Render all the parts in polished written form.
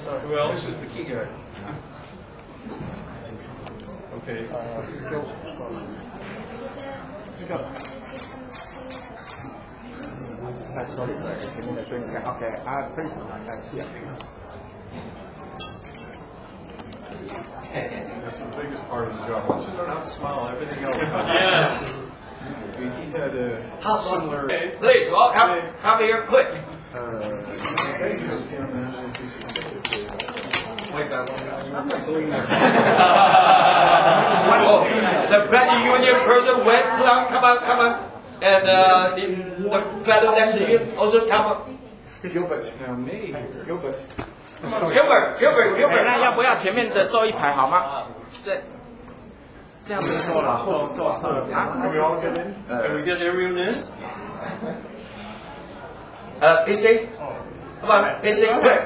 Who else? This is the key guy. Okay. Sorry, sir. Okay, please. That's the biggest part of the job. Once you learn how to smile, everything else. Yes. He had a similar. Please, come here, quick. Wait back. The credit union person went, come on. And the fellow next to you also come up. Gilbert. Gilbert. Gilbert. 那要不要前面的坐一排好吗？这样子坐了，坐啊。Can we all get in? Can we get everyone in? PC. Come on, PC, quick.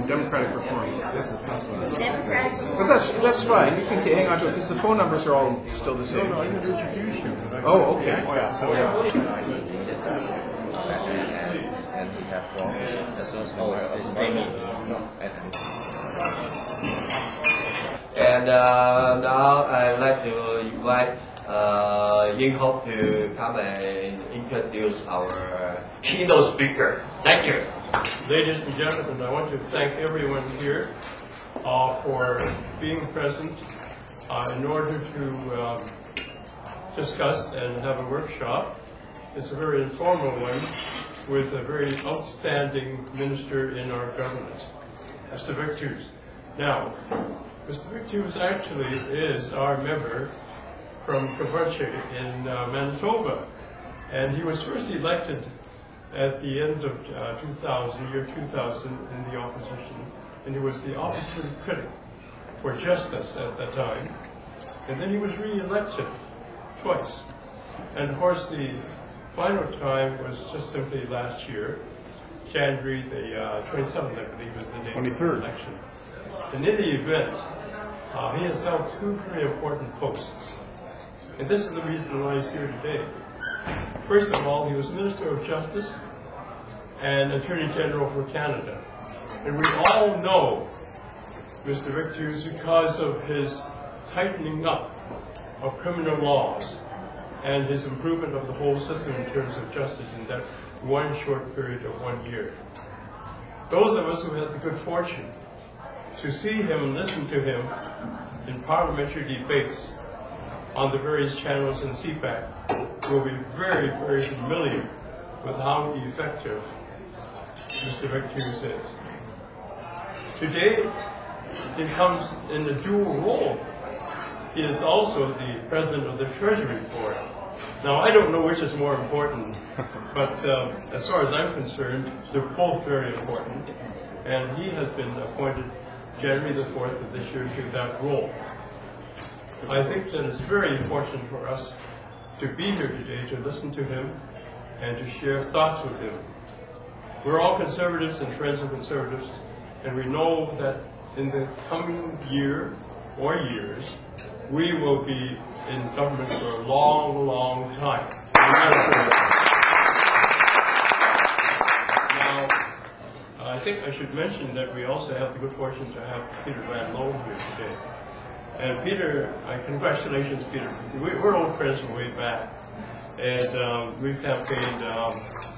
Democratic reform. This is Democratic. But that's fine. You can hang on to it because the phone numbers are all still the same. No, I'm going to introduce you. Oh, okay. Oh, yeah. So, And we have one as well as Amy. And now I'd like to invite Ying Hope to come and introduce our keynote speaker. Thank you. Ladies and gentlemen, I want to thank everyone here for being present in order to discuss and have a workshop. It's a very informal one with a very outstanding minister in our government, Mr. Victus. Now, Mr. Victus actually is our member from Caboche in Manitoba, and he was first elected at the end of 2000 in the opposition, and he was the opposition critic for Justice at that time. And then he was re-elected twice. And of course the final time was just simply last year, January the 27th, I believe was the date 23rd. of the election. And in the event, he has held two very important posts. And this is the reason why he's here today. First of all, he was Minister of Justice and Attorney General for Canada. And we all know Mr. Victus because of his tightening up of criminal laws and his improvement of the whole system in terms of justice in that one short period of 1 year. Those of us who had the good fortune to see him and listen to him in parliamentary debates on the various channels in CPAC will be very, very familiar with how effective Mr. Victus is. Today, he comes in a dual role. He is also the president of the Treasury Board. Now, I don't know which is more important, but as far as I'm concerned, they're both very important. And he has been appointed January the 4th of this year to that role. I think that it's very important for us to be here today to listen to him and to share thoughts with him. We're all conservatives and friends of conservatives, and we know that in the coming year or years, we will be in government for a long, long time. Now, I think I should mention that we also have the good fortune to have Peter Van Loan here today. And Peter, congratulations, Peter. We're old friends from way back, and we've campaigned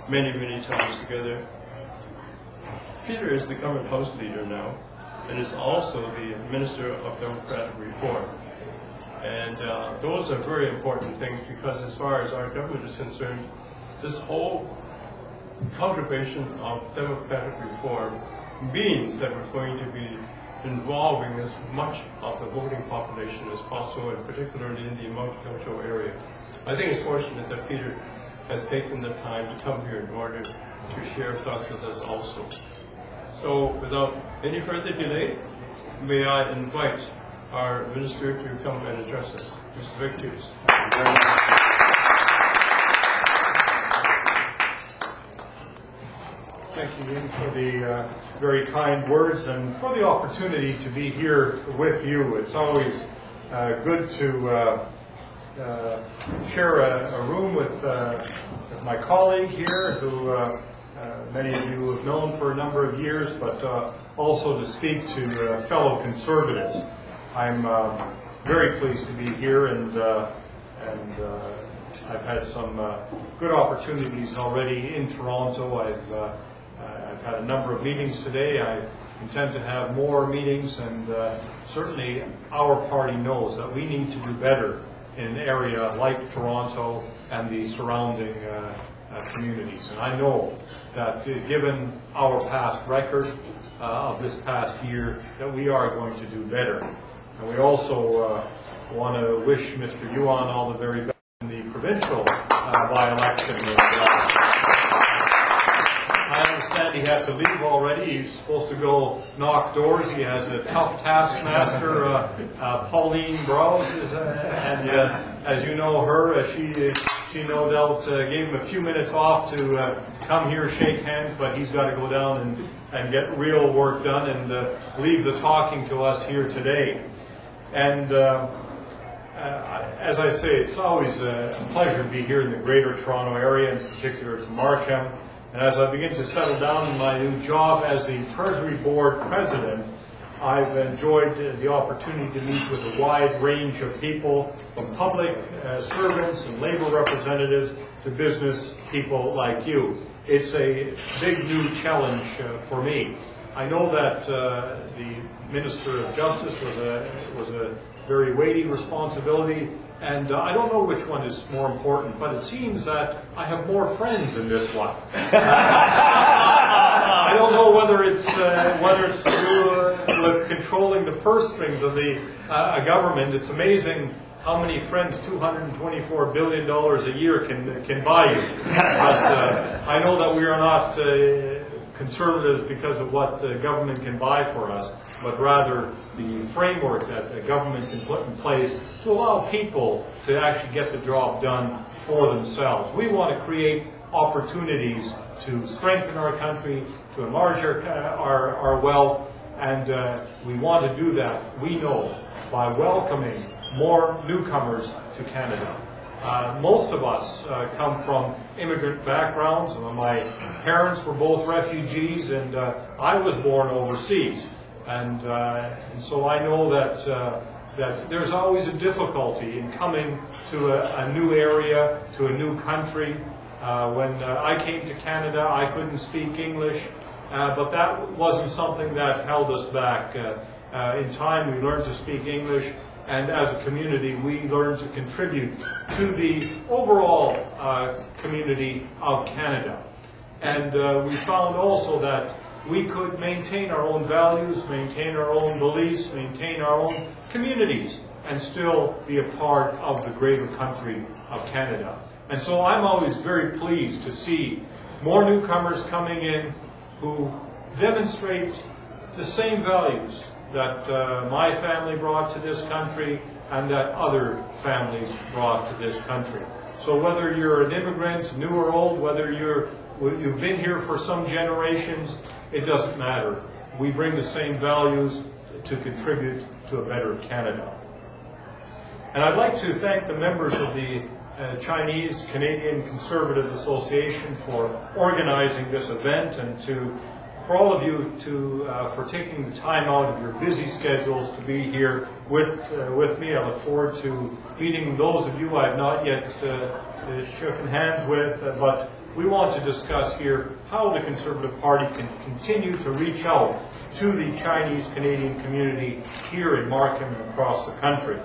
many, many times together. Peter is the government House leader now, and is also the Minister of Democratic Reform. And those are very important things because as far as our government is concerned, this whole cultivation of democratic reform means that we're going to be involving as much of the voting population as possible, and particularly in the multicultural area. I think it's fortunate that Peter has taken the time to come here in order to share thoughts with us also. So without any further delay, may I invite our minister to come and address us. Mr. Victus. Thank you, Ian, for the very kind words and for the opportunity to be here with you. It's always good to share a room with my colleague here, who many of you have known for a number of years, but also to speak to fellow conservatives. I'm very pleased to be here, and I've had some good opportunities already in Toronto. I've had a number of meetings today. I intend to have more meetings, and certainly our party knows that we need to do better in an area like Toronto and the surrounding communities. And I know that given our past record of this past year, that we are going to do better. And we also want to wish Mr. Yuan all the very best in the provincial by-election. I understand he has to leave already. He's supposed to go knock doors. He has a tough taskmaster, Pauline Browse, and as you know her, she no doubt gave him a few minutes off to come here, shake hands, but he's got to go down and get real work done and leave the talking to us here today. And as I say, it's always a pleasure to be here in the Greater Toronto Area, in particular to Markham. And as I begin to settle down in my new job as the Treasury Board President, I've enjoyed the opportunity to meet with a wide range of people, from public servants and labor representatives to business people like you. It's a big new challenge for me. I know that the Minister of Justice was a very weighty responsibility, and I don't know which one is more important, but it seems that I have more friends in this one. I don't know whether it's to do with controlling the purse strings of the government. It's amazing how many friends $224 billion a year can buy you. But I know that we are not conservatives because of what government can buy for us, but rather the framework that the government can put in place to allow people to actually get the job done for themselves. We want to create opportunities to strengthen our country, to enlarge our wealth, and we want to do that, we know, by welcoming more newcomers to Canada. Most of us come from immigrant backgrounds. My parents were both refugees, and I was born overseas. And so I know that there's always a difficulty in coming to a new area, to a new country. When I came to Canada, I couldn't speak English, but that wasn't something that held us back. In time, we learned to speak English, and as a community, we learned to contribute to the overall community of Canada. And we found also that we could maintain our own values, maintain our own beliefs, maintain our own communities, and still be a part of the greater country of Canada. And so I'm always very pleased to see more newcomers coming in who demonstrate the same values that my family brought to this country and that other families brought to this country. So whether you're an immigrant, new or old, whether you've been here for some generations, it doesn't matter. We bring the same values to contribute to a better Canada. And I'd like to thank the members of the Chinese Canadian Conservative Association for organizing this event, and for all of you for taking the time out of your busy schedules to be here with me. I look forward to meeting those of you I have not yet shaken hands with, but we want to discuss here how the Conservative Party can continue to reach out to the Chinese Canadian community here in Markham and across the country.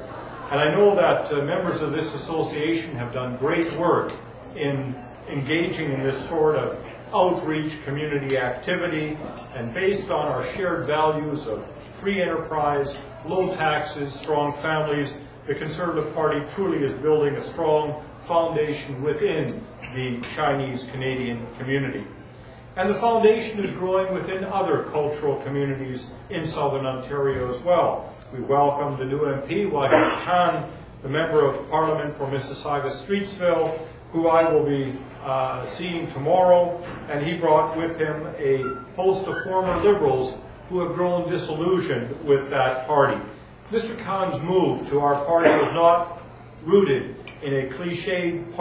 And I know that members of this association have done great work in engaging in this sort of outreach community activity, and based on our shared values of free enterprise, low taxes, strong families, the Conservative Party truly is building a strong foundation within the Chinese Canadian community. And the foundation is growing within other cultural communities in Southern Ontario as well. We welcome the new MP, Wahid Khan, the Member of Parliament for Mississauga-Streetsville, who I will be seeing tomorrow, and he brought with him a host of former Liberals who have grown disillusioned with that party. Mr. Khan's move to our party was not rooted in a cliched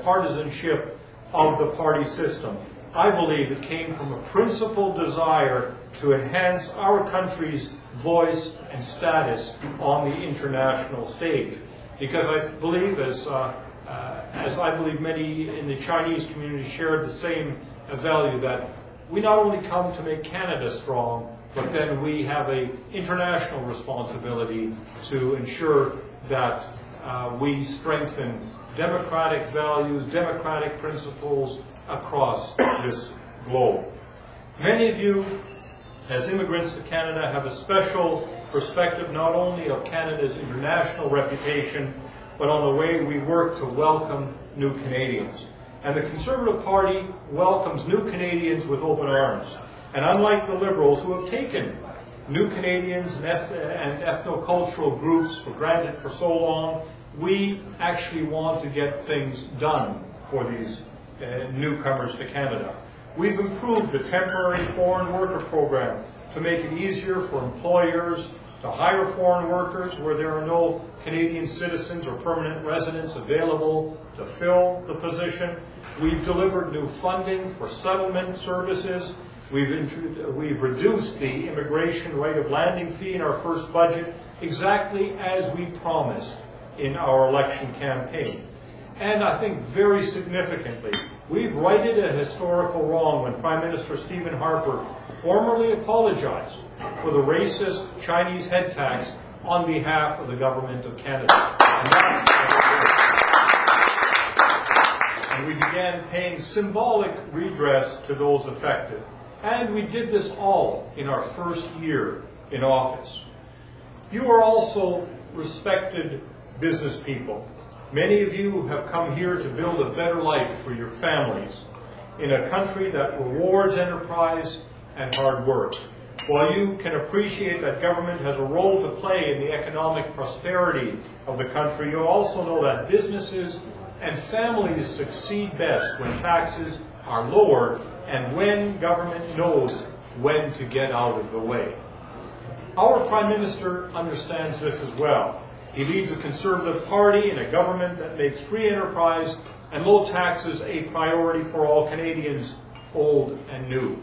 partisanship of the party system. I believe it came from a principled desire to enhance our country's voice and status on the international stage. Because I believe, as I believe many in the Chinese community share the same value, that we not only come to make Canada strong, but then we have an international responsibility to ensure that we strengthen democratic values, democratic principles across this globe. Many of you, as immigrants to Canada, have a special perspective not only of Canada's international reputation, but on the way we work to welcome new Canadians. And the Conservative Party welcomes new Canadians with open arms. And unlike the Liberals, who have taken new Canadians and ethnocultural groups for granted for so long, we actually want to get things done for these newcomers to Canada. We've improved the temporary foreign worker program to make it easier for employers to hire foreign workers where there are no Canadian citizens or permanent residents available to fill the position. We've delivered new funding for settlement services. We've reduced the immigration rate of landing fee in our first budget, exactly as we promised in our election campaign. And I think very significantly, we've righted a historical wrong when Prime Minister Stephen Harper formally apologized for the racist Chinese head tax on behalf of the Government of Canada. And we began paying symbolic redress to those affected. And we did this all in our first year in office. You are also respected business people. Many of you have come here to build a better life for your families in a country that rewards enterprise and hard work. While you can appreciate that government has a role to play in the economic prosperity of the country, you also know that businesses and families succeed best when taxes are lower and when government knows when to get out of the way. Our Prime Minister understands this as well. He leads a Conservative Party in a government that makes free enterprise and low taxes a priority for all Canadians, old and new.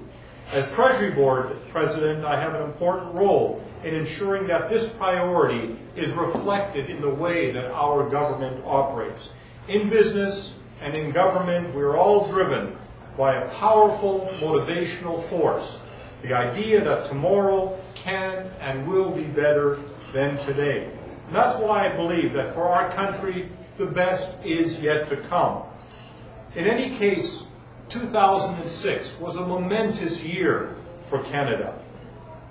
As Treasury Board President, I have an important role in ensuring that this priority is reflected in the way that our government operates. In business and in government, we are all driven by a powerful motivational force, the idea that tomorrow can and will be better than today. And that's why I believe that for our country, the best is yet to come. In any case, 2006 was a momentous year for Canada.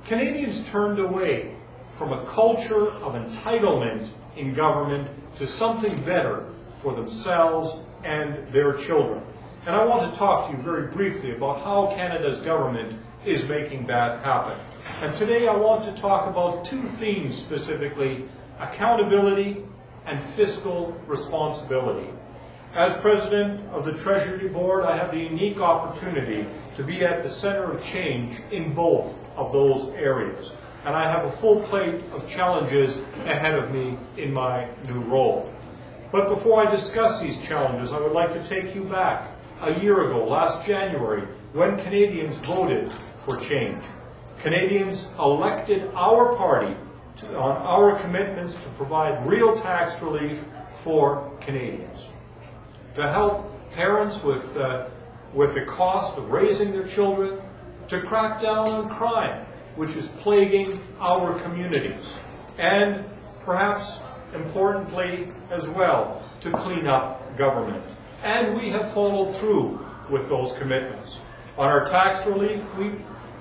Canadians turned away from a culture of entitlement in government to something better for themselves and their children. And I want to talk to you very briefly about how Canada's government is making that happen. And today I want to talk about two themes specifically: accountability and fiscal responsibility. As President of the Treasury Board, I have the unique opportunity to be at the center of change in both of those areas. And I have a full plate of challenges ahead of me in my new role. But before I discuss these challenges, I would like to take you back a year ago, last January, when Canadians voted for change. Canadians elected our party on our commitments to provide real tax relief for Canadians, to help parents with the cost of raising their children, to crack down on crime, which is plaguing our communities, and perhaps importantly as well, to clean up government. And we have followed through with those commitments. On our tax relief,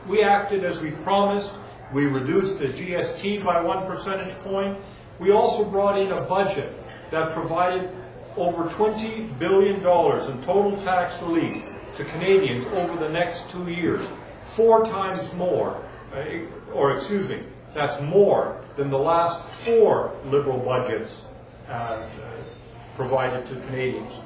we acted as we promised. We reduced the GST by 1 percentage point. We also brought in a budget that provided over $20 billion in total tax relief to Canadians over the next 2 years. 4 times more, that's more than the last 4 Liberal budgets provided to Canadians.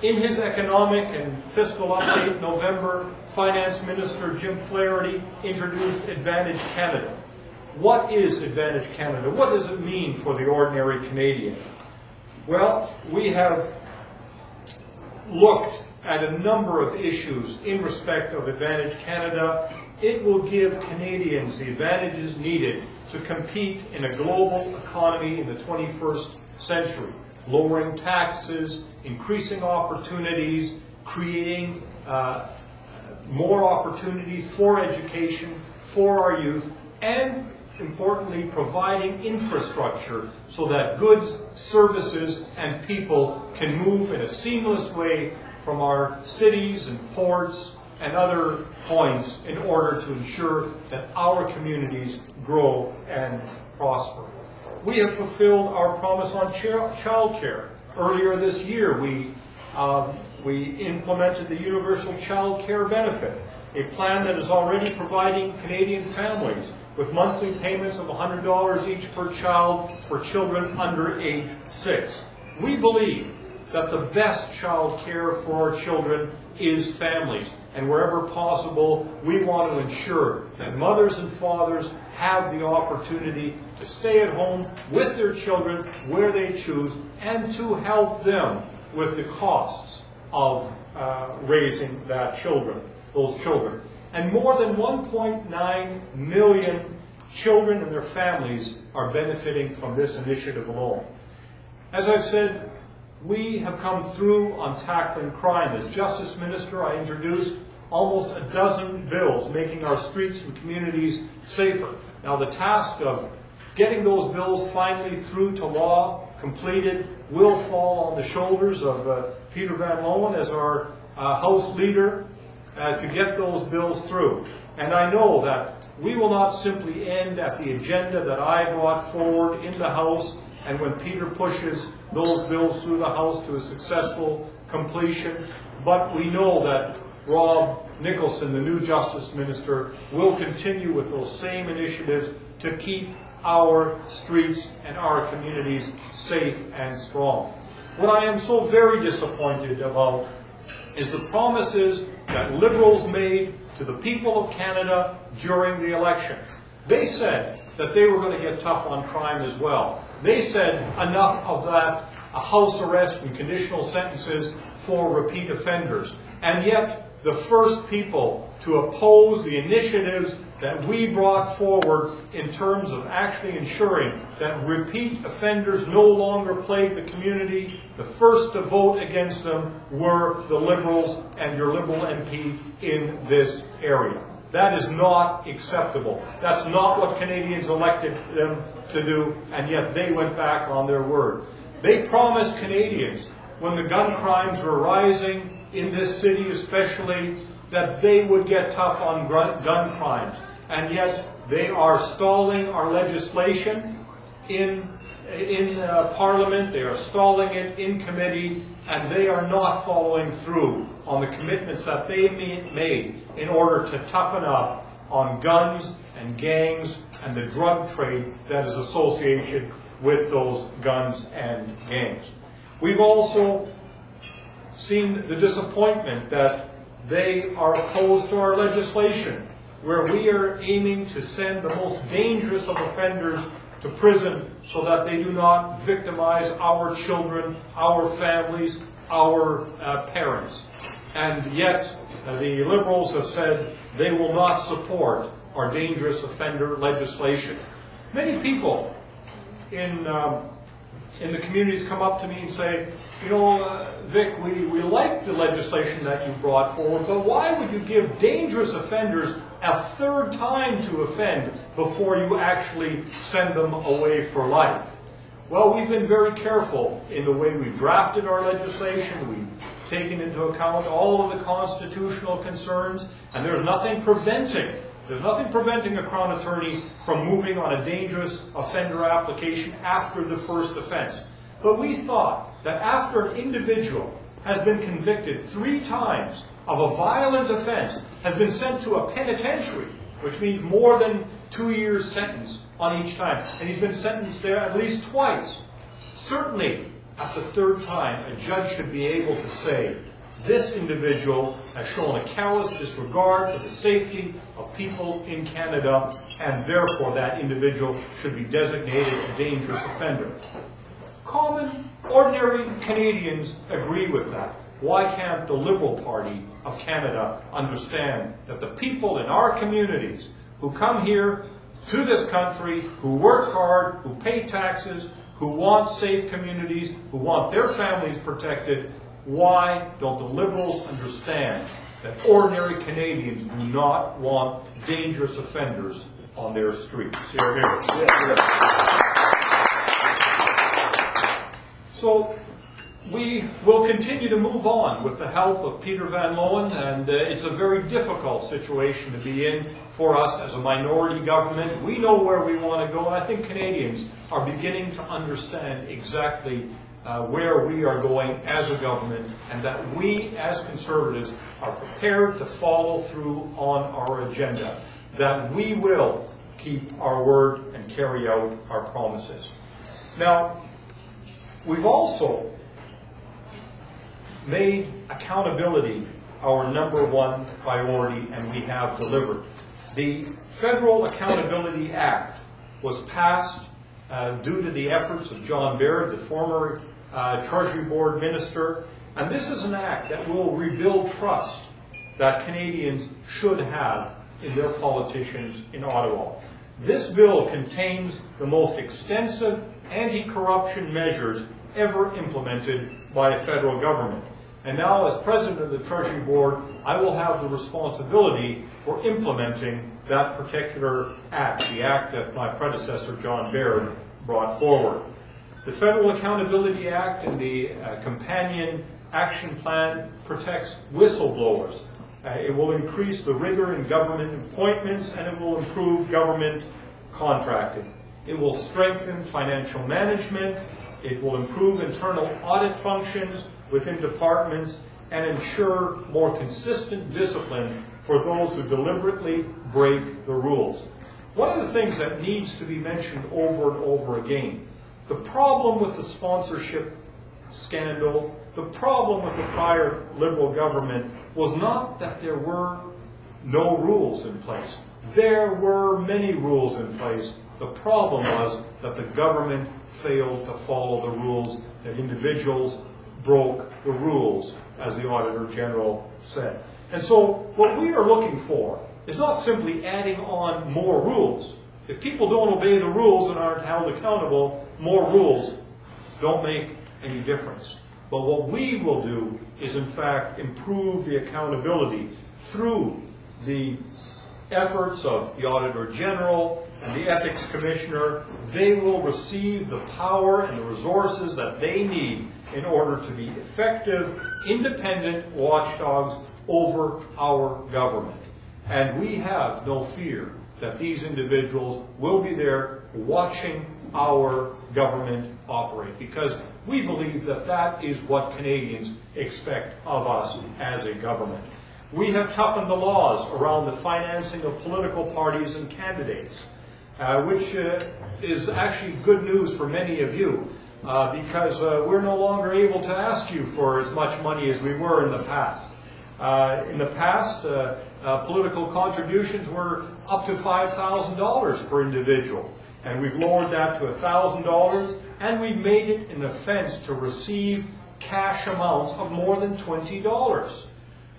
In his economic and fiscal update in November, Finance Minister Jim Flaherty introduced Advantage Canada. What is Advantage Canada? What does it mean for the ordinary Canadian? Well, we have looked at a number of issues in respect of Advantage Canada. It will give Canadians the advantages needed to compete in a global economy in the 21st century, lowering taxes, increasing opportunities, creating more opportunities for education, for our youth, and importantly, providing infrastructure so that goods, services, and people can move in a seamless way from our cities and ports and other points in order to ensure that our communities grow and prosper. We have fulfilled our promise on child care. Earlier this year, we implemented the Universal Child Care Benefit, a plan that is already providing Canadian families with monthly payments of $100 each per child for children under age 6. We believe that the best child care for our children is families, and wherever possible, we want to ensure that mothers and fathers have the opportunity to stay at home with their children where they choose, and to help them with the costs of raising those children. And more than 1.9 million children and their families are benefiting from this initiative alone. As I've said, we have come through on tackling crime. As Justice Minister, I introduced almost a dozen bills making our streets and communities safer. Now, the task of getting those bills finally through to law, completed, will fall on the shoulders of Peter Van Loan as our House Leader to get those bills through. And I know that we will not simply end at the agenda that I brought forward in the House, and when Peter pushes those bills through the House to a successful completion, but we know that Rob Nicholson, the new Justice Minister, will continue with those same initiatives to keep our streets and our communities safe and strong. What I am so very disappointed about is the promises that Liberals made to the people of Canada during the election. They said that they were going to get tough on crime as well. They said enough of that house arrest and conditional sentences for repeat offenders. And yet, the first people to oppose the initiatives that we brought forward in terms of actually ensuring that repeat offenders no longer plague the community, the first to vote against them were the Liberals and your Liberal MP in this area. That is not acceptable. That's not what Canadians elected them to do, and yet they went back on their word. They promised Canadians, when the gun crimes were rising in this city especially, that they would get tough on gun crimes. And yet they are stalling our legislation in Parliament, they are stalling it in committee, and they are not following through on the commitments that they made in order to toughen up on guns and gangs and the drug trade that is associated with those guns and gangs. We've also seen the disappointment that they are opposed to our legislation, where we are aiming to send the most dangerous of offenders to prison so that they do not victimize our children, our families, our parents. And yet, the Liberals have said they will not support our dangerous offender legislation. Many people in the communities come up to me and say, you know, Vic, we like the legislation that you brought forward, but why would you give dangerous offenders a third time to offend before you actually send them away for life? Well, we've been very careful in the way we've drafted our legislation. We've taken into account all of the constitutional concerns, and there's nothing preventing a Crown Attorney from moving on a dangerous offender application after the first offense. But we thought that after an individual has been convicted 3 times of a violent offense, has been sent to a penitentiary, which means more than 2 years sentence on each time, and he's been sentenced there at least twice. Certainly, at the third time, a judge should be able to say, this individual has shown a callous disregard for the safety of people in Canada, and therefore that individual should be designated a dangerous offender. Common, ordinary Canadians agree with that. Why can't the Liberal Party of Canada understand that the people in our communities who come here to this country, who work hard, who pay taxes, who want safe communities, who want their families protected, why don't the Liberals understand that ordinary Canadians do not want dangerous offenders on their streets? Hear, hear. So we will continue to move on with the help of Peter Van Loan, and it's a very difficult situation to be in for us as a minority government. We know where we want to go, and I think Canadians are beginning to understand exactly where we are going as a government, and that we as Conservatives are prepared to follow through on our agenda, that we will keep our word and carry out our promises. Now, we've also made accountability our number one priority, and we have delivered. The Federal Accountability Act was passed due to the efforts of John Baird, the former Treasury Board Minister, and this is an act that will rebuild trust that Canadians should have in their politicians in Ottawa. This bill contains the most extensive anti-corruption measures ever implemented by a federal government. And now, as President of the Treasury Board, I will have the responsibility for implementing that particular act, the act that my predecessor, John Baird, brought forward. The Federal Accountability Act and the companion action plan protects whistleblowers. It will increase the rigor in government appointments, and it will improve government contracting. It will strengthen financial management. It will improve internal audit functions within departments and ensure more consistent discipline for those who deliberately break the rules. One of the things that needs to be mentioned over and over again, the problem with the sponsorship scandal, the problem with the prior Liberal government was not that there were no rules in place. There were many rules in place. The problem was that the government failed to follow the rules, that individuals broke the rules, as the Auditor General said. And so what we are looking for is not simply adding on more rules. If people don't obey the rules and aren't held accountable, more rules don't make any difference. But what we will do is, in fact, improve the accountability through the efforts of the Auditor General and the Ethics Commissioner. They will receive the power and the resources that they need in order to be effective, independent watchdogs over our government. And we have no fear that these individuals will be there watching our government operate, because we believe that that is what Canadians expect of us as a government. We have toughened the laws around the financing of political parties and candidates, which is actually good news for many of you, because we're no longer able to ask you for as much money as we were in the past. In the past, political contributions were up to $5,000 per individual, and we've lowered that to $1,000, and we've made it an offense to receive cash amounts of more than $20,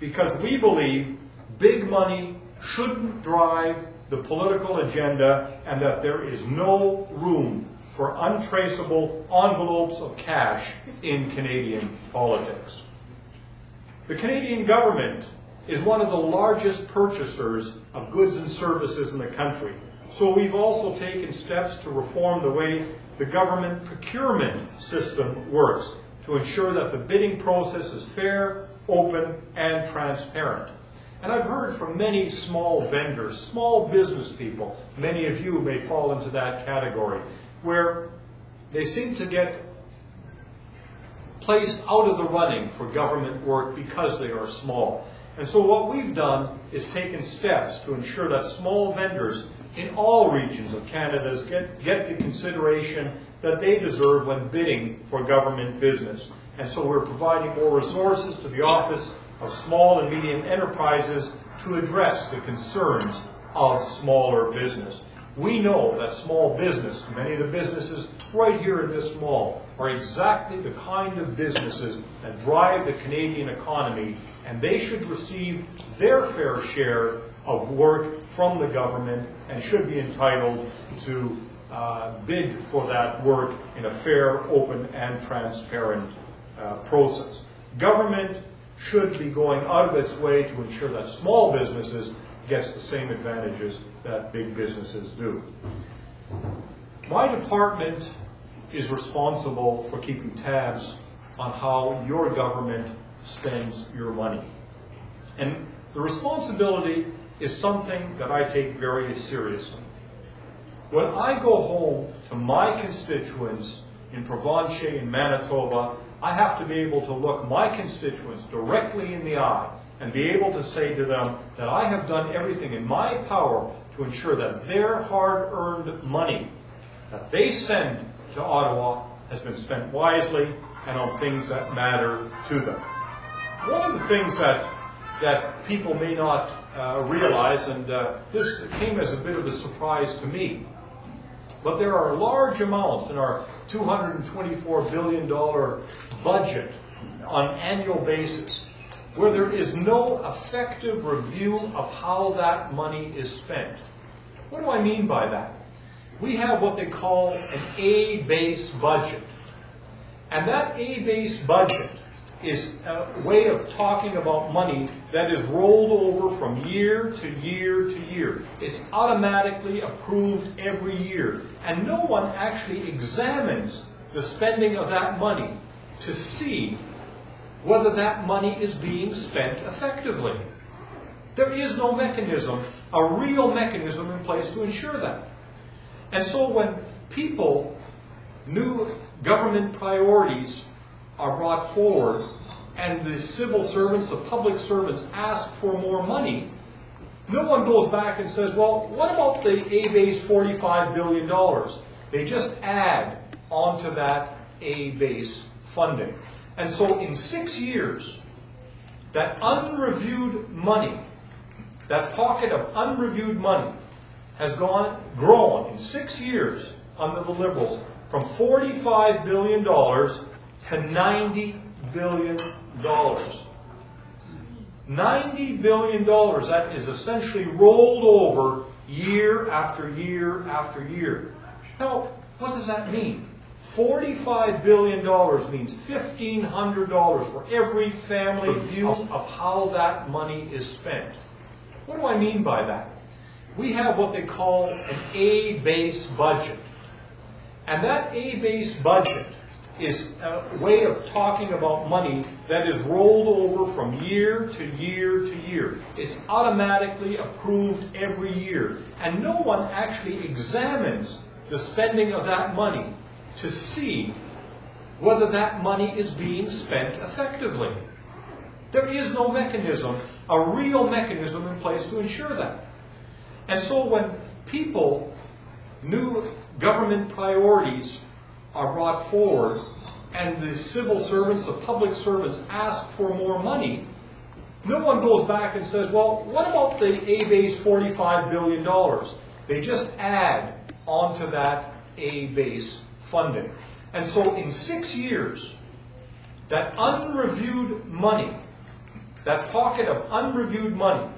because we believe big money shouldn't drive the political agenda, and that there is no room for untraceable envelopes of cash in Canadian politics. The Canadian government is one of the largest purchasers of goods and services in the country. So we've also taken steps to reform the way the government procurement system works to ensure that the bidding process is fair, open, and transparent. And I've heard from many small vendors, small business people, many of you may fall into that category, where they seem to get placed out of the running for government work because they are small. And so what we've done is taken steps to ensure that small vendors in all regions of Canada get the consideration that they deserve when bidding for government business. And so we're providing more resources to the Office of Small and Medium Enterprises to address the concerns of smaller business. We know that small business, many of the businesses right here in this mall, are exactly the kind of businesses that drive the Canadian economy, and they should receive their fair share of work from the government and should be entitled to bid for that work in a fair, open, and transparent process. Government should be going out of its way to ensure that small businesses gets the same advantages that big businesses do. My department is responsible for keeping tabs on how your government spends your money. And the responsibility is something that I take very seriously. When I go home to my constituents in Provencher and Manitoba, I have to be able to look my constituents directly in the eye and be able to say to them that I have done everything in my power to ensure that their hard-earned money that they send to Ottawa has been spent wisely and on things that matter to them. One of the things that people may not realize, and this came as a bit of a surprise to me, but there are large amounts in our $224 billion budget on an annual basis where there is no effective review of how that money is spent. What do I mean by that? We have what they call an A-base budget. And that A-base budget is a way of talking about money that is rolled over from year to year to year. It's automatically approved every year. And no one actually examines the spending of that money to see whether that money is being spent effectively. There is no mechanism, a real mechanism in place to ensure that. And so when new government priorities are brought forward and the civil servants, the public servants ask for more money, no one goes back and says, well, what about the A-base $45 billion? They just add onto that A-base funding. And so in 6 years, that unreviewed money, that pocket of unreviewed money, has grown in 6 years under the Liberals from $45 billion to $90 billion. $90 billion, that is essentially rolled over year after year after year. Now, what does that mean? $45 billion means $1,500 for every family view of how that money is spent. What do I mean by that? We have what they call an A-base budget. And that A-base budget is a way of talking about money that is rolled over from year to year to year. It's automatically approved every year. And no one actually examines the spending of that money to see whether that money is being spent effectively. There is no mechanism, a real mechanism in place to ensure that. And so when new government priorities are brought forward and the civil servants, the public servants ask for more money, no one goes back and says, well, what about the A-base $45 billion? They just add onto that A-base funding. And so in 6 years, that unreviewed money, that pocket of unreviewed money,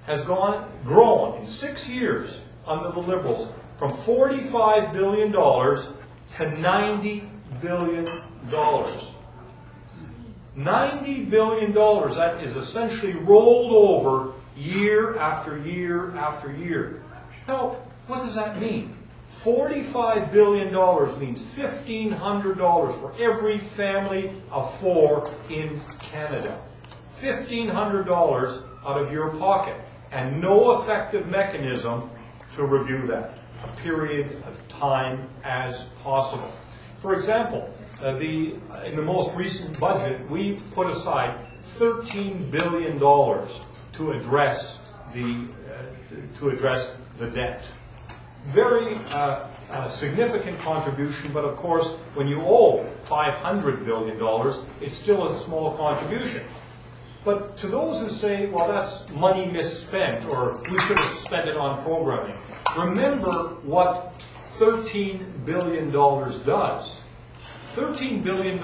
has grown in 6 years under the Liberals from $45 billion to $90 billion. $90 billion, that is essentially rolled over year after year after year. Now, what does that mean? $45 billion means $1,500 for every family of 4 in Canada. $1,500 out of your pocket, and no effective mechanism to review that, a period of time as possible. For example, in the most recent budget, we put aside $13 billion to address the debt. Very a significant contribution, but of course, when you owe $500 billion, it's still a small contribution. But to those who say, well, that's money misspent, or we should have spent it on programming, remember what $13 billion does. $13 billion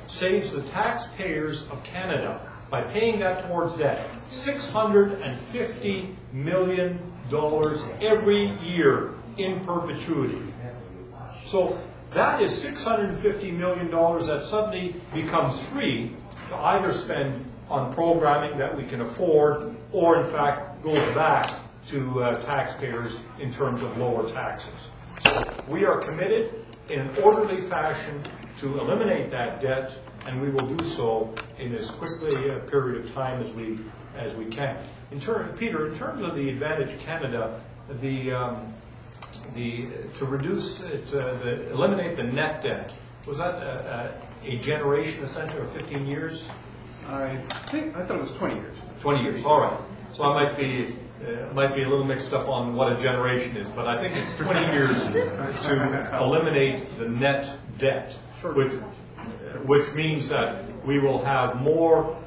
saves the taxpayers of Canada, by paying that towards debt, $650 million every year in perpetuity. So that is $650 million that suddenly becomes free to either spend on programming that we can afford, or in fact goes back to taxpayers in terms of lower taxes. So we are committed in an orderly fashion to eliminate that debt, and we will do so in as quickly a period of time as we can. Peter, in terms of the Advantage Canada, eliminate the net debt, was that a generation essentially, or 15 years? I thought it was 20 years. 20 years, all right. So I might be a little mixed up on what a generation is, but I think it's 20 years to eliminate the net debt, which means that we will have more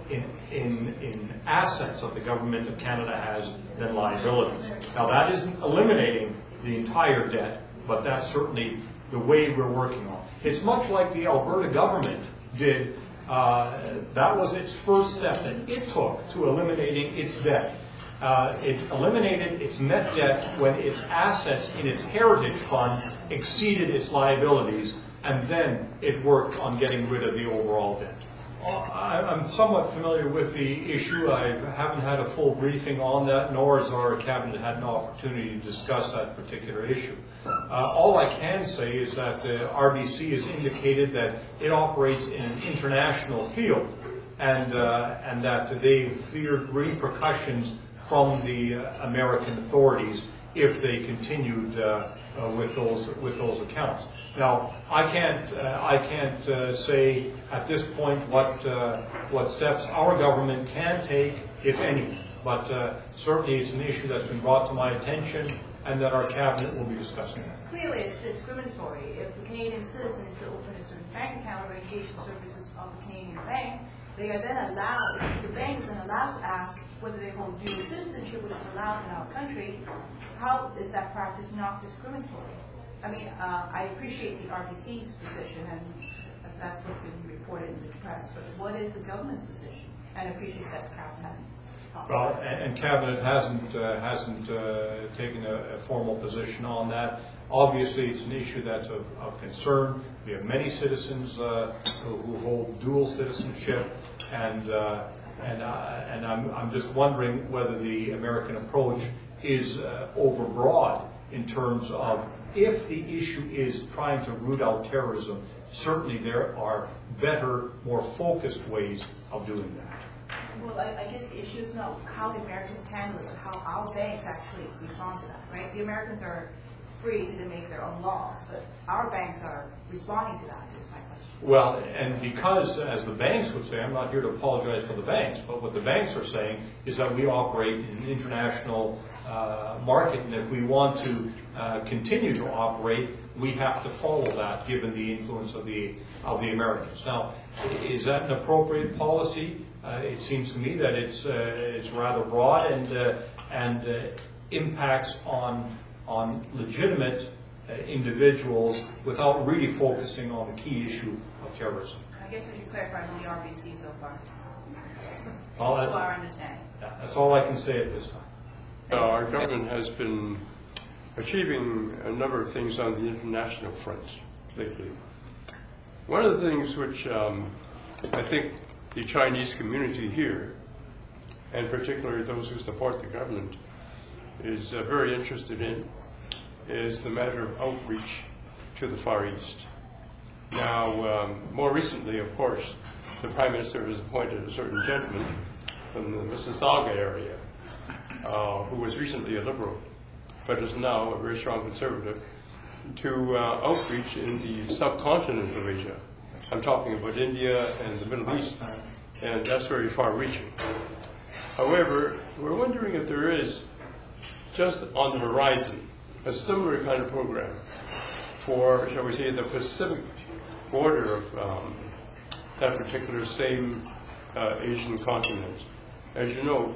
in assets that the government of Canada has than liabilities. Now that isn't eliminating the entire debt, but that's certainly the way we're working on. It's much like the Alberta government did. That was its first step that it took to eliminating its debt. It eliminated its net debt when its assets in its heritage fund exceeded its liabilities, and then it worked on getting rid of the overall debt. I'm somewhat familiar with the issue. I haven't had a full briefing on that, nor has our cabinet had an opportunity to discuss that particular issue. All I can say is that the RBC has indicated that it operates in an international field, and that they feared repercussions from the American authorities if they continued with those accounts. Now, I can't say at this point what steps our government can take, if any. But certainly, it's an issue that's been brought to my attention, and that our cabinet will be discussing that. Clearly, it's discriminatory. If a Canadian citizen is to open a certain bank account or engage in services of a Canadian bank, they are then allowed. The bank is then allowed to ask whether they hold dual citizenship, which is allowed in our country. How is that practice not discriminatory? I mean, I appreciate the RBC's position, and that's what's been reported in the press, but what is the government's position? And I appreciate that the cabinet hasn't talked about it. And cabinet hasn't taken a formal position on that. Obviously, it's an issue that's of concern. We have many citizens who hold dual citizenship, and I'm just wondering whether the American approach is overbroad in terms of, if the issue is trying to root out terrorism, certainly there are better, more focused ways of doing that. Well, I guess the issue is not how the Americans handle it, but how our banks actually respond to that, right? The Americans are free to make their own laws, but our banks are responding to that, is my question. Well, and because, as the banks would say, I'm not here to apologize for the banks, but what the banks are saying is that we operate in an international market, and if we want to continue to operate, we have to follow that, given the influence of the Americans. Now, is that an appropriate policy? It seems to me that it's rather broad and impacts on legitimate individuals without really focusing on the key issue of terrorism. I guess we should clarify from the RBC so far. Well, That's our understanding. That's all I can say at this time. Our government has been achieving a number of things on the international front lately. One of the things which I think the Chinese community here, and particularly those who support the government, is very interested in, is the matter of outreach to the Far East. Now, more recently, of course, the Prime Minister has appointed a certain gentleman from the Mississauga area, who was recently a Liberal, but is now a very strong Conservative, to outreach in the subcontinent of Asia. I'm talking about India and the Middle East, and that's very far-reaching. However, we're wondering if there is, just on the horizon, a similar kind of program for, shall we say, the Pacific border of that particular same Asian continent. As you know,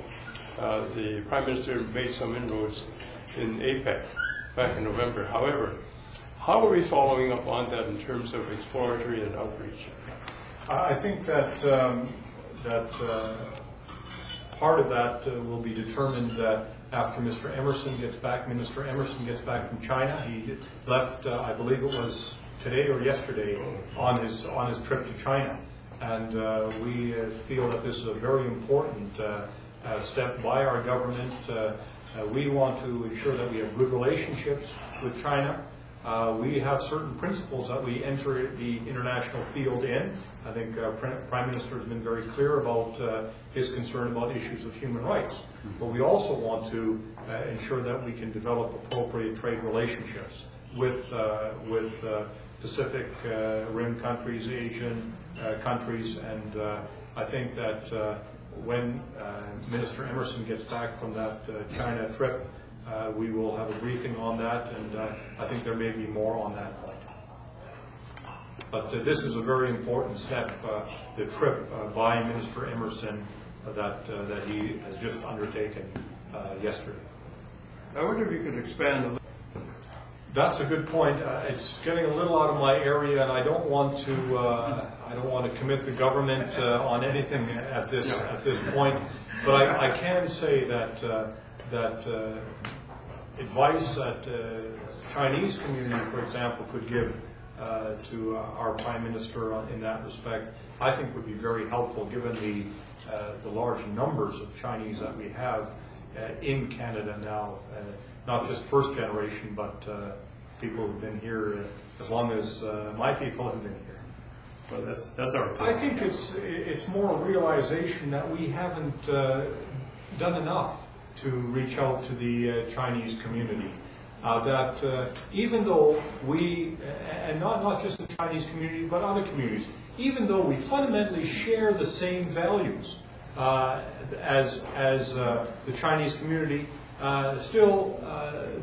the Prime Minister made some inroads in APEC back in November. However, how are we following up on that in terms of exploratory and outreach? I think that part of that will be determined after Mr. Emerson gets back. Minister Emerson gets back from China. He left, I believe it was today or yesterday, on his trip to China. And we feel that this is a very important step by our government. We want to ensure that we have good relationships with China. We have certain principles that we enter the international field in. I think Prime Minister has been very clear about his concern about issues of human rights. But we also want to ensure that we can develop appropriate trade relationships with Pacific Rim countries, Asian countries, and I think that when Minister Emerson gets back from that China trip, we will have a briefing on that, and I think there may be more on that point. But this is a very important step, the trip by Minister Emerson that he has just undertaken yesterday. I wonder if you could expand a little. That's a good point. It's getting a little out of my area, and I don't want to commit the government on anything at this point. But I can say that advice that the Chinese community, for example, could give to our Prime Minister in that respect, I think would be very helpful, given the large numbers of Chinese that we have in Canada now, not just first generation, but people who've been here as long as my people have been here. Well, that's our point. I think it's more a realization that we haven't done enough to reach out to the Chinese community. That even though we, and not just the Chinese community, but other communities, even though we fundamentally share the same values as the Chinese community, still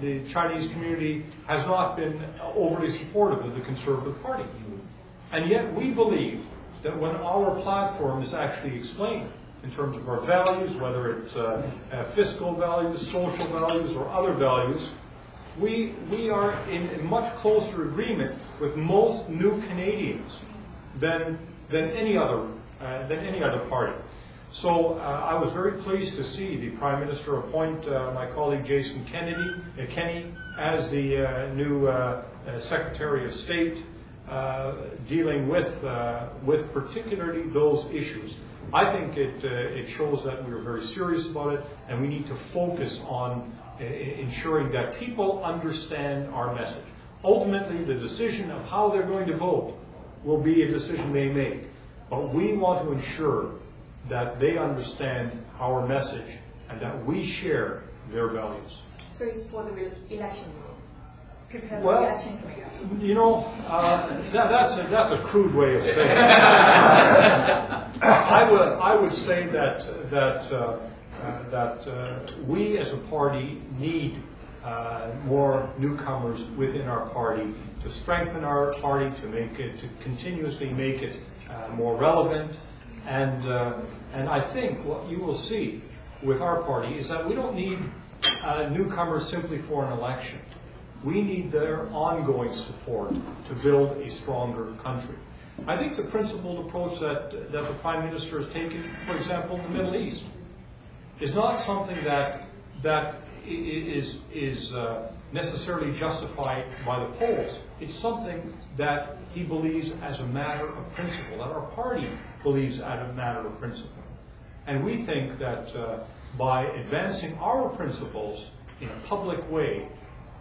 the Chinese community has not been overly supportive of the Conservative Party. And yet we believe that when our platform is actually explained in terms of our values, whether it's fiscal values, social values, or other values, we are in much closer agreement with most new Canadians than any other party. So I was very pleased to see the Prime Minister appoint my colleague Jason Kenney as the new Secretary of State, dealing with particularly those issues. I think it shows that we're very serious about it, and we need to focus on ensuring that people understand our message. Ultimately, the decision of how they're going to vote will be a decision they make, but we want to ensure that they understand our message and that we share their values. So it's for the election. Prepare the Well, election committee. you know, that's a crude way of saying it. I would say that we as a party need more newcomers within our party to strengthen our party, to continuously make it more relevant. And I think what you will see with our party is that we don't need newcomers simply for an election. We need their ongoing support to build a stronger country. I think the principled approach that the Prime Minister has taken, for example, in the Middle East, is not something that is necessarily justified by the polls. It's something that he believes as a matter of principle, that our party believes as a matter of principle. And we think that by advancing our principles in a public way,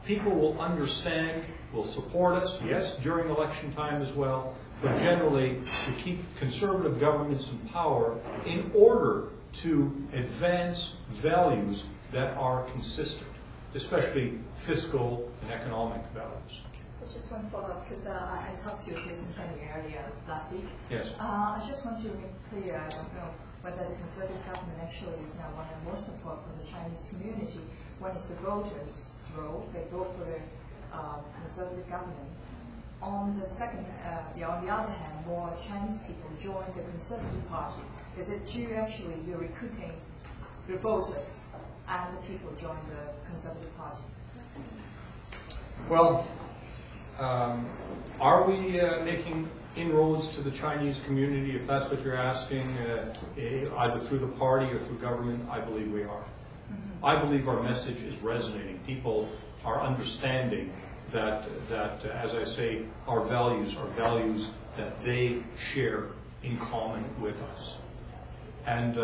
people will understand, will support us, yes, during election time as well, but generally to keep conservative governments in power in order to advance values that are consistent, especially fiscal and economic values. Just one follow-up, because I talked to Jason Kenney earlier last week. Yes. I just want to make clear, I don't know whether the Conservative government actually is now wanting more support from the Chinese community. One is the voters' role. They vote for the Conservative government. on the other hand, more Chinese people join the Conservative Party? Is it true actually you're recruiting the voters and the people join the Conservative Party? Well, are we making inroads to the Chinese community, if that's what you're asking, either through the party or through government? I believe we are. I believe our message is resonating. People are understanding that, as I say, our values are values that they share in common with us. And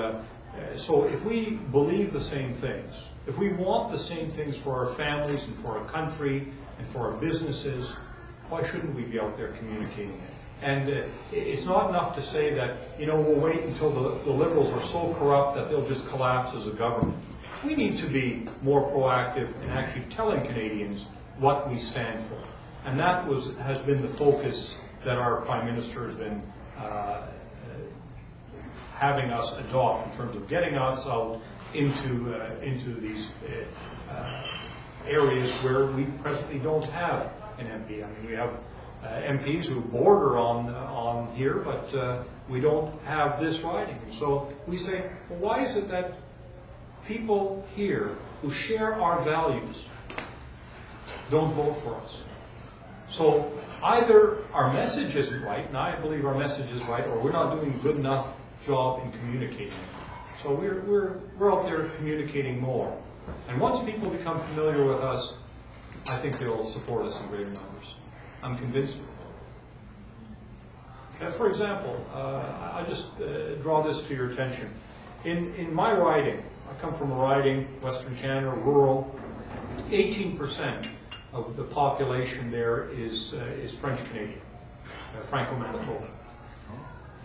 so if we believe the same things, if we want the same things for our families and for our country and for our businesses, why shouldn't we be out there communicating it? And it's not enough to say that, we'll wait until the Liberals are so corrupt that they'll just collapse as a government. We need to be more proactive in actually telling Canadians what we stand for. And that has been the focus that our Prime Minister has been having us adopt in terms of getting us out into these areas where we presently don't have an MP. I mean, we have MPs who border on here, but we don't have this riding. And so we say, well, why is it that people here who share our values don't vote for us? So either our message isn't right, and I believe our message is right, or we're not doing a good enough job in communicating. So we're out there communicating more. And once people become familiar with us, I think they'll support us in greater numbers. I'm convinced. For example, I just draw this to your attention. In my riding, I come from a riding, Western Canada, rural. 18% of the population there is French Canadian, Franco-Manitoba.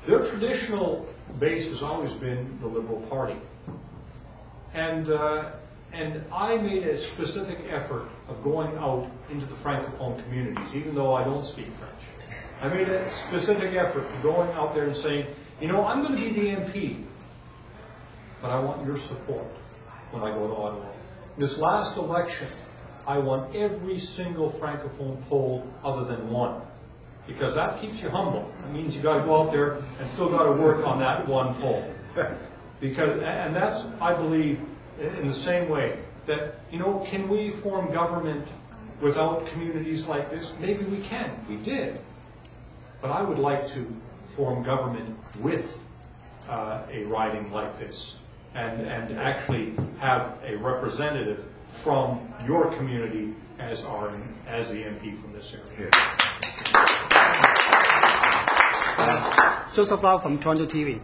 Their traditional base has always been the Liberal Party, and I made a specific effort of going out into the Francophone communities, even though I don't speak French. I made a specific effort of going out there and saying, I'm going to be the MP, but I want your support when I go to Ottawa. This last election, I won every single Francophone poll other than one, because that keeps you humble. It means you got to go out there and still got to work on that one poll. And that's, I believe, in the same way that, can we form government without communities like this? Maybe we can. We did. But I would like to form government with a riding like this and actually have a representative from your community as the MP from this area. Joseph Lau from Toronto TV.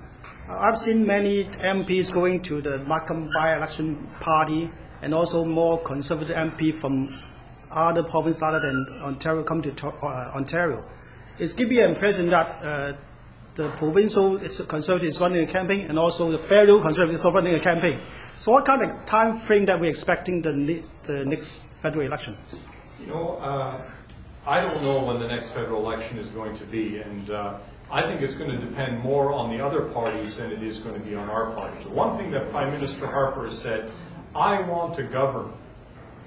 I've seen many MPs going to the Markham by-election party, and also more conservative MP from other provinces other than Ontario come to Ontario. It's giving me an impression that the provincial conservative is running a campaign, and also the federal conservative is running a campaign. So what kind of time frame that we're expecting the next federal election? I don't know when the next federal election is going to be, and I think it's going to depend more on the other parties than it is going to be on our party. The one thing that Prime Minister Harper has said, I want to govern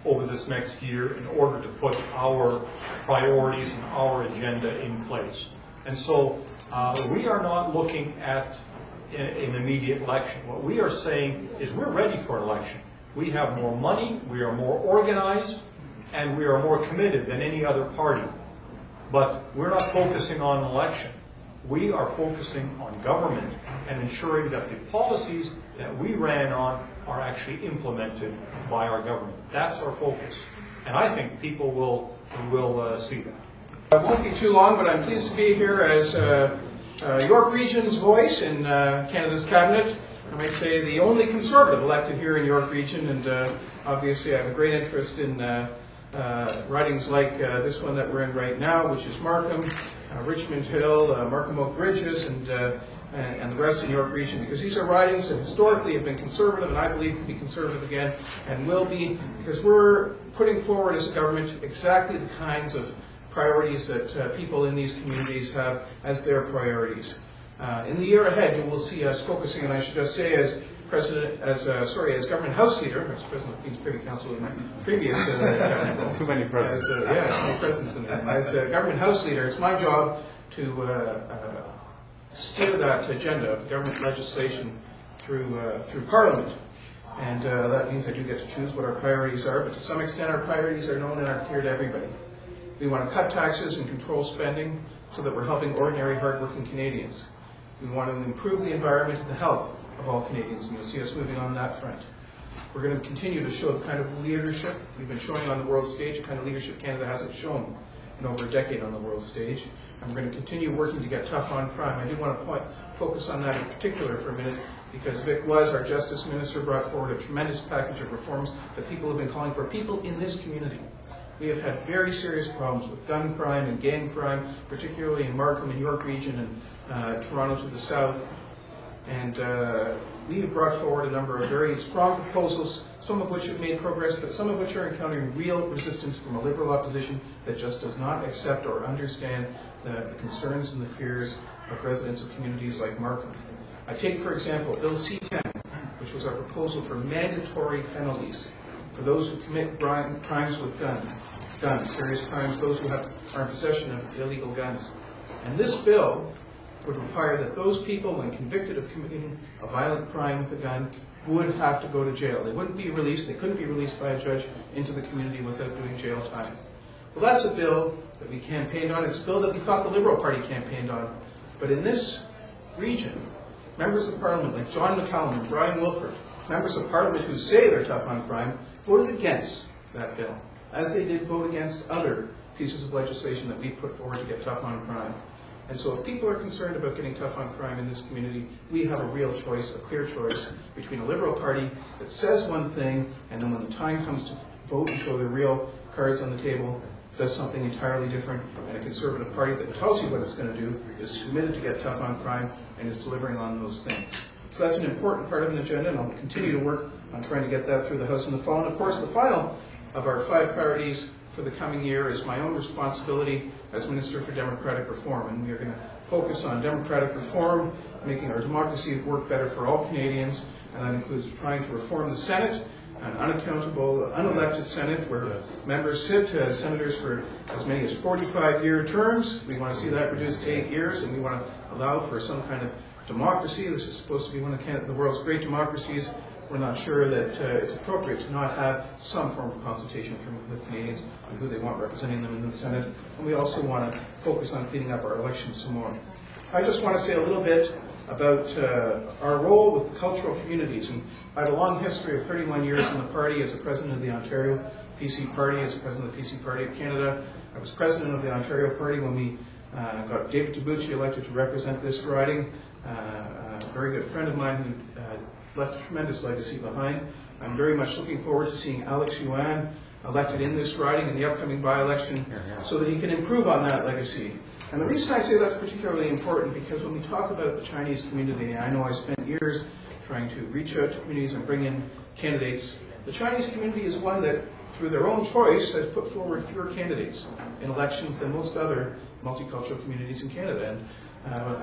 over this next year in order to put our priorities and our agenda in place. And so we are not looking at an immediate election. What we are saying is we're ready for an election. We have more money, we are more organized, and we are more committed than any other party. But we're not focusing on an election. We are focusing on government and ensuring that the policies that we ran on are actually implemented by our government. That's our focus. And I think people will see that. It won't be too long, but I'm pleased to be here as York Region's voice in Canada's cabinet. I might say the only Conservative elected here in York Region, and obviously I have a great interest in ridings like this one that we're in right now, which is Markham, Richmond Hill, Markham Oak Ridges, and the rest in York Region, because these are ridings that historically have been Conservative, and I believe will be Conservative again, and will be, because we're putting forward as a government exactly the kinds of priorities that people in these communities have as their priorities. In the year ahead, you will see us focusing, and I should just say, as government House leader. I was president of the Queen's Privy Council in my previous Too many presidents. many presidents in there. As government House leader, it's my job to steer that agenda of government legislation through Parliament. And that means I do get to choose what our priorities are, but to some extent our priorities are known and are clear to everybody. We want to cut taxes and control spending so that we're helping ordinary, hardworking Canadians. We want to improve the environment and the health of all Canadians, and you'll see us moving on that front. We're going to continue to show the kind of leadership we've been showing on the world stage, the kind of leadership Canada hasn't shown in over a decade on the world stage. And we're going to continue working to get tough on crime. I do want to focus on that in particular for a minute, because Vic was, our Justice Minister, brought forward a tremendous package of reforms that people have been calling for, people in this community. We have had very serious problems with gun crime and gang crime, particularly in Markham and York region and Toronto to the south. And we have brought forward a number of very strong proposals, some of which have made progress, but some of which are encountering real resistance from a Liberal opposition that just does not accept or understand the concerns and the fears of residents of communities like Markham. I take, for example, Bill C-10, which was our proposal for mandatory penalties for those who commit crimes with guns, serious crimes, those who are in possession of illegal guns. And this bill would require that those people, when convicted of committing a violent crime with a gun, would have to go to jail. They wouldn't be released, they couldn't be released by a judge into the community without doing jail time. Well, that's a bill that we campaigned on. It's a bill that we thought the Liberal Party campaigned on. But in this region, members of Parliament like John McCallum and Brian Wilford, members of Parliament who say they're tough on crime, voted against that bill, as they did vote against other pieces of legislation that we put forward to get tough on crime. And so if people are concerned about getting tough on crime in this community, we have a real choice, a clear choice, between a Liberal Party that says one thing, and then when the time comes to vote and show their real cards on the table, does something entirely different, and a Conservative Party that tells you what it's going to do, is committed to get tough on crime, and is delivering on those things. So that's an important part of an agenda, and I'll continue to work on trying to get that through the House in the fall. And of course, the final of our 5 priorities for the coming year is my own responsibility as Minister for Democratic Reform. And we are going to focus on democratic reform, making our democracy work better for all Canadians, and that includes trying to reform the Senate, an unaccountable, unelected Senate where members sit as senators for as many as 45-year terms. We want to see that reduced to 8 years, and we want to allow for some kind of democracy. This is supposed to be one of the world's great democracies. We're not sure that it's appropriate to not have some form of consultation from the Canadians on who they want representing them in the Senate. And we also want to focus on cleaning up our elections some more. I just want to say a little bit about our role with the cultural communities. And I have a long history of 31 years in the party as a president of the Ontario PC Party, as president of the PC Party of Canada. I was president of the Ontario Party when we got David Tabucci elected to represent this riding. A very good friend of mine who left a tremendous legacy behind. I'm very much looking forward to seeing Alex Yuan elected in this riding in the upcoming by-election so that he can improve on that legacy. And the reason I say that's particularly important because when we talk about the Chinese community, I know I spent years trying to reach out to communities and bring in candidates. The Chinese community is one that, through their own choice, has put forward fewer candidates in elections than most other multicultural communities in Canada. And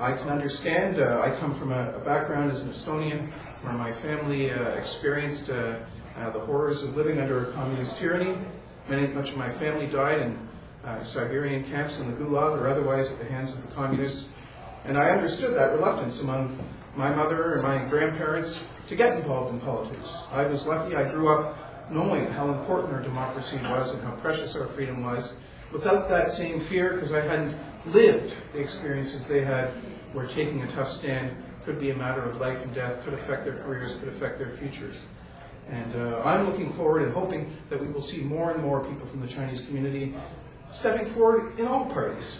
I can understand. I come from a background as an Estonian where my family experienced the horrors of living under a communist tyranny. Much of my family died in Siberian camps in the Gulag or otherwise at the hands of the communists. And I understood that reluctance among my mother and my grandparents to get involved in politics. I was lucky. I grew up knowing how important our democracy was and how precious our freedom was, without that same fear, because I hadn't lived the experiences they had where taking a tough stand could be a matter of life and death, could affect their careers, could affect their futures. And I'm looking forward and hoping that we will see more and more people from the Chinese community stepping forward in all parties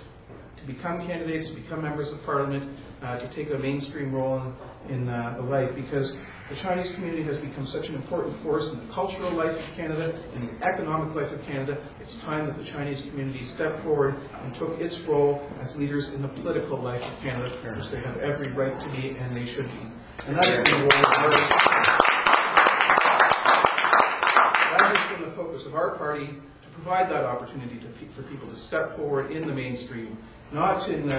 to become candidates, to become members of parliament, to take a mainstream role in the life, because the Chinese community has become such an important force in the cultural life of Canada, in the economic life of Canada. It's time that the Chinese community stepped forward and took its role as leaders in the political life of Canada, which they have every right to be and they should be. And that has been the focus of our party, to provide that opportunity for people to step forward in the mainstream, not in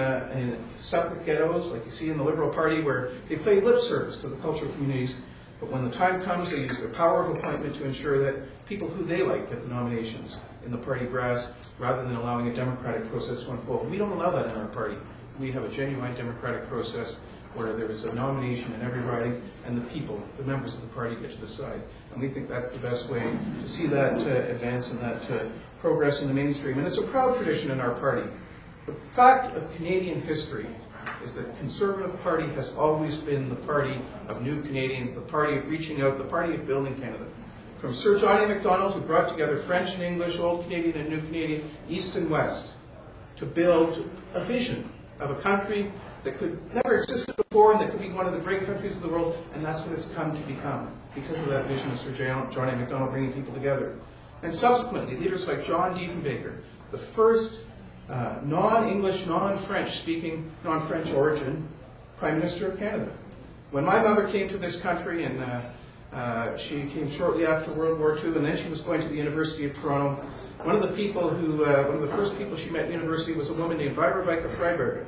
separate ghettos like you see in the Liberal Party where they pay lip service to the cultural communities, But when the time comes, they use their power of appointment to ensure that people who they like get the nominations in the party brass, rather than allowing a democratic process to unfold. We don't allow that in our party. We have a genuine democratic process where there is a nomination in every riding, and the people, the members of the party, get to decide. And we think that's the best way to see that advance and that progress in the mainstream. And it's a proud tradition in our party. The fact of Canadian history is that the Conservative Party has always been the party of new Canadians, the party of reaching out, the party of building Canada. From Sir John A. Macdonald, who brought together French and English, Old Canadian and New Canadian, East and West, to build a vision of a country that could never existed before and that could be one of the great countries of the world, and that's what it's come to become because of that vision of Sir John A. Macdonald bringing people together. And subsequently, leaders like John Diefenbaker, the first non-English, non-French speaking, non-French origin Prime Minister of Canada. When my mother came to this country, and she came shortly after World War II, and then she was going to the University of Toronto, one of the first people she met at university was a woman named Vairavika Freiberger.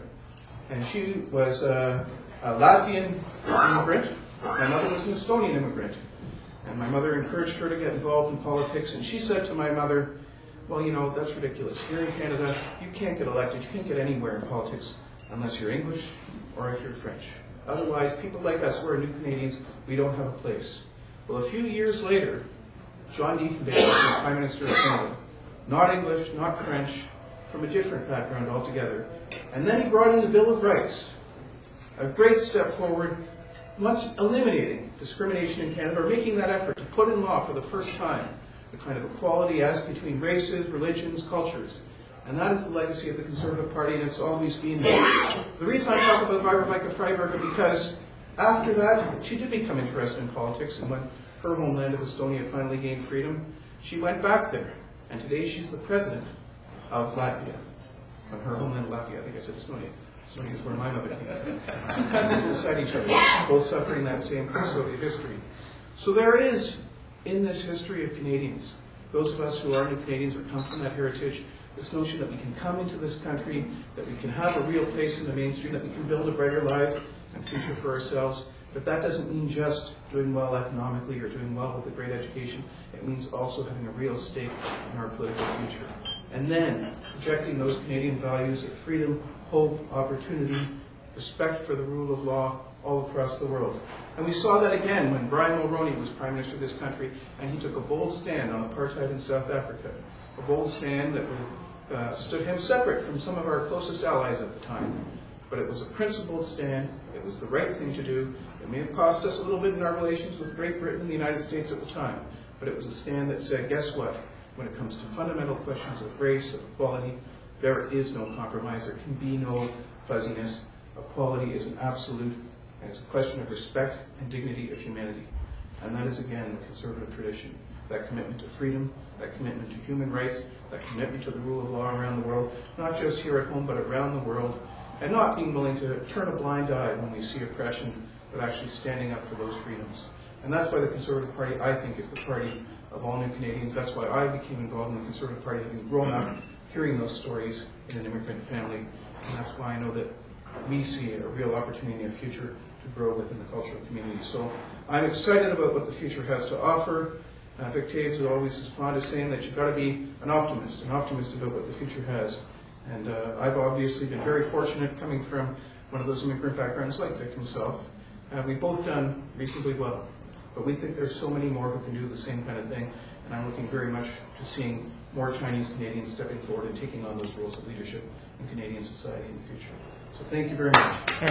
And she was a Latvian immigrant. My mother was an Estonian immigrant. And my mother encouraged her to get involved in politics, and she said to my mother, well, you know, that's ridiculous. Here in Canada, you can't get elected, you can't get anywhere in politics unless you're English or if you're French. Otherwise, people like us who are new Canadians, we don't have a place. Well, a few years later, John Diefenbaker became Prime Minister of Canada. Not English, not French, from a different background altogether. And then he brought in the Bill of Rights, a great step forward, once eliminating discrimination in Canada, or making that effort to put in law for the first time the kind of equality as between races, religions, cultures. And that is the legacy of the Conservative Party, and it's always been there. The reason I talk about Vairavika Freiberger, because after that, she did become interested in politics, and when her homeland of Estonia finally gained freedom, she went back there. And today she's the president of Latvia. When her homeland Latvia, I think I said Estonia. Estonia is where my mother came from. Two countries beside each other, both suffering that same Soviet history. So there is, in this history of Canadians, those of us who are new Canadians or come from that heritage, this notion that we can come into this country, that we can have a real place in the mainstream, that we can build a brighter life and future for ourselves. But that doesn't mean just doing well economically or doing well with a great education. It means also having a real stake in our political future. And then projecting those Canadian values of freedom, hope, opportunity, respect for the rule of law all across the world. And we saw that again when Brian Mulroney was Prime Minister of this country, and he took a bold stand on apartheid in South Africa. A bold stand that stood him separate from some of our closest allies at the time. But it was a principled stand. It was the right thing to do. It may have cost us a little bit in our relations with Great Britain and the United States at the time. But it was a stand that said, guess what? When it comes to fundamental questions of race, of equality, there is no compromise. There can be no fuzziness. Equality is an absolute, and it's a question of respect and dignity of humanity. And that is, again, the Conservative tradition. That commitment to freedom, that commitment to human rights, that commitment to the rule of law around the world, not just here at home, but around the world, and not being willing to turn a blind eye when we see oppression, but actually standing up for those freedoms. And that's why the Conservative Party, I think, is the party of all new Canadians. That's why I became involved in the Conservative Party, having grown up hearing those stories in an immigrant family. And that's why I know that we see a real opportunity in the future to grow within the cultural community. So I'm excited about what the future has to offer. Vic Taves always is fond of saying that you've got to be an optimist about what the future has. And I've obviously been very fortunate coming from one of those immigrant backgrounds like Vic himself. We've both done reasonably well. But we think there's so many more who can do the same kind of thing. And I'm looking very much to seeing more Chinese Canadians stepping forward and taking on those roles of leadership in Canadian society in the future. So thank you very much.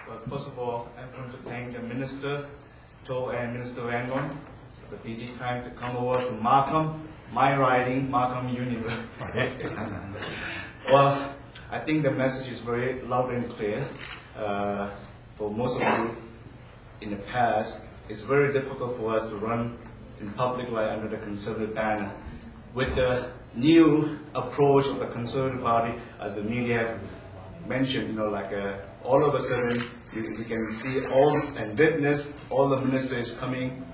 Well, first of all, I want to thank the Minister, Joe, and Minister Rangon for the busy time to come over to Markham, my riding, Markham University. Well, I think the message is very loud and clear. For most of you in the past, it's very difficult for us to run in public life under the Conservative banner. With the new approach of the Conservative Party, as the media have mentioned, all of a sudden, we can see all and witness all the ministers coming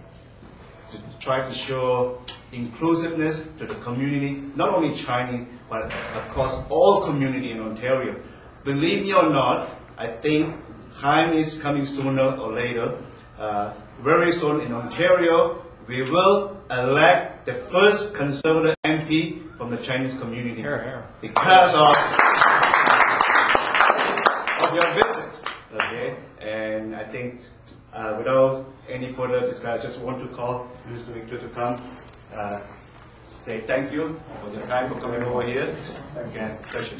to try to show inclusiveness to the community, not only Chinese, but across all community in Ontario. Believe me or not, I think time is coming sooner or later. very soon in Ontario, we will elect the first Conservative MP from the Chinese community because of your visit. Okay, and I think without any further discussion, I just want to call Mr. Victor to come. Say thank you for your time for coming over here. Again, pleasure.